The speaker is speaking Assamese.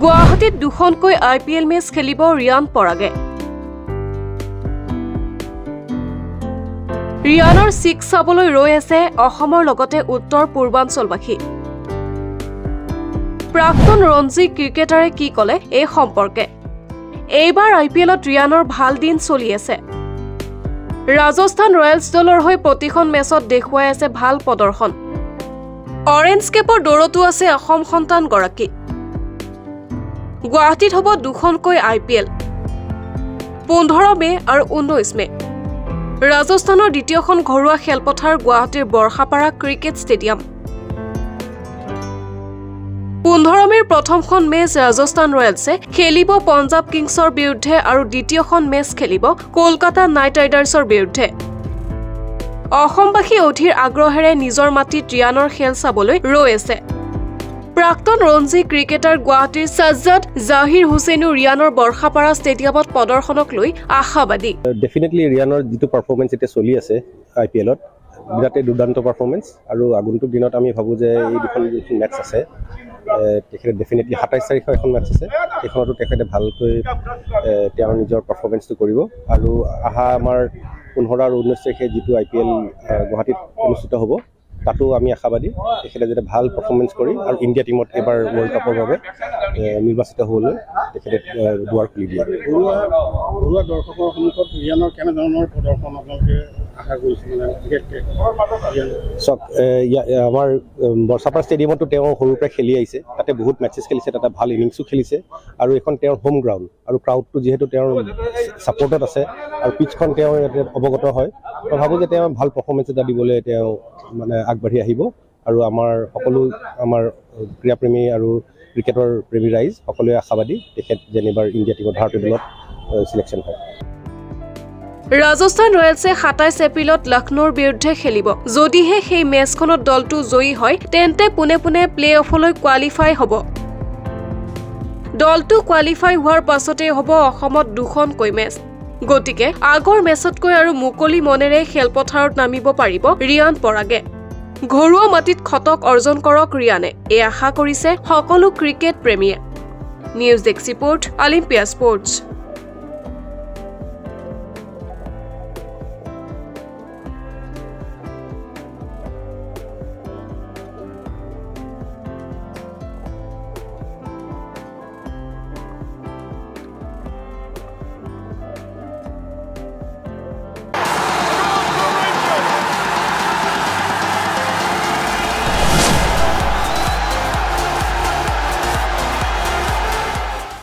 গুৱাহাটীত দুখনকৈ IPL মেচ খেলিব ৰিয়ান পৰাগে। ৰিয়ানৰ 6 চাবলৈ ৰৈ আছে অসমৰ লগতে উত্তৰ পূৰ্বাঞ্চলবাসী। প্ৰাক্তন ৰঞ্জী ক্ৰিকেটাৰে কি ক'লে এই সম্পৰ্কে? এইবাৰ IPLত ৰিয়ানৰ ভাল দিন চলি আছে। ৰাজস্থান ৰয়েলছ দলৰ হৈ প্ৰতিখন মেচত দেখুৱাই আছে ভাল প্ৰদৰ্শন। অৰেঞ্জ কেপৰ দৌৰতো আছে অসম সন্তানগৰাকী। গুৱাহাটীত হ'ব দুখনকৈ IPL, 15 মে আৰু 19 মে। ৰাজস্থানৰ দ্বিতীয়খন ঘৰুৱা খেলপথাৰ গুৱাহাটীৰ বৰ্ষাপাৰা ক্ৰিকেট ষ্টেডিয়াম। 15 মেৰ প্ৰথমখন মেচ ৰাজস্থান ৰয়েলছে খেলিব পঞ্জাৱ কিংছৰ বিৰুদ্ধে আৰু দ্বিতীয়খন মেচ খেলিব কলকাতা নাইট ৰাইডাৰ্ছৰ বিৰুদ্ধে। অসমবাসী অধীৰ আগ্ৰহেৰে নিজৰ মাটিত ৰিয়ানৰ খেল চাবলৈ ৰৈ আছে। প্ৰাক্তন ৰঞ্জী ক্ৰিকেটাৰ গুৱাহাটীৰ সাজ্জাদ জাহিৰ হুছেইনো ৰিয়ানৰ বৰ্ষাপাৰা ষ্টেডিয়ামত প্ৰদৰ্শনক লৈ আশাবাদী। ডেফিনেটলি ৰিয়ানৰ যিটো পাৰফৰ্মেন্স এতিয়া চলি আছে IPLত বিৰাটেই দুৰ্দান্ত পাৰফৰ্মেন্স আৰু আগন্তুক দিনত আমি ভাবোঁ যে এই দুখন যিটো মেটচ আছে তেখেতে ডেফিনেটলি 27 তাৰিখৰ এখন মেটচ আছে, সেইখনতো তেখেতে ভালকৈ তেওঁৰ নিজৰ পাৰফৰ্মেন্সটো কৰিব আৰু অহা আমাৰ 15 আৰু 19 তাৰিখে যিটো IPL গুৱাহাটীত অনুষ্ঠিত হ'ব তাতো আমি আশাবাদী তেখেতে যাতে ভাল পাৰফৰ্মেন্স কৰি আৰু ইণ্ডিয়া টিমত এবাৰ ৱৰ্ল্ড কাপৰ বাবে নিৰ্বাচিত হ'বলৈ তেখেতে দুৱাৰ খুলি দিয়ে। ঘৰুৱা দৰ্শকৰ সন্মুখত ৰিয়ানৰ কেনেধৰণৰ প্ৰদৰ্শন আপোনালোকে আশা কৰিছে? চাওক, আমাৰ বৰ্ষাপাৰা ষ্টেডিয়ামতো তেওঁ সৰুৰ পৰা খেলি আহিছে, তাতে বহুত মেচেছ খেলিছে, তাতে ভাল ইনিংছো খেলিছে আৰু এইখন তেওঁৰ হোম গ্ৰাউণ্ড আৰু ক্ৰাউডটো যিহেতু তেওঁৰ ছাপৰ্টত আছে আৰু পিচখন তেওঁ ইয়াতে অৱগত হয়, মই ভাবোঁ যে তেওঁ ভাল পাৰফৰ্মেঞ্চ এটা দিবলৈ তেওঁ মানে আগবাঢ়ি আহিব আৰু আমাৰ সকলো আমাৰ ক্ৰীড়াপ্ৰেমী আৰু ক্ৰিকেটৰ প্ৰেমী ৰাইজ সকলোৱে আশাবাদী তেখেত যেনিবাৰ ইণ্ডিয়া টিমত ভাৰতীয় দলত চিলেকশ্যন হয়। ৰাজস্থান ৰয়েলছে 27 এপ্ৰিলত লক্ষ্ণৌৰ বিৰুদ্ধে খেলিব। যদিহে সেই মেচখনত দলটো জয়ী হয় তেন্তে পোনে পোনে প্লে অফলৈ কোৱালিফাই হ'ব। দলটো কোৱালিফাই হোৱাৰ পাছতেই হ'ব অসমত দুখনকৈ মেচ। গতিকে আগৰ মেচতকৈ আৰু মুকলি মনেৰে খেলপথাৰত নামিব পাৰিব ৰিয়ান পৰাগে। ঘৰুৱা মাটিত খতক অৰ্জন কৰক ৰিয়ানে, এই আশা কৰিছে সকলো ক্ৰিকেট প্ৰেমীয়ে। News desk report, Olympia sports.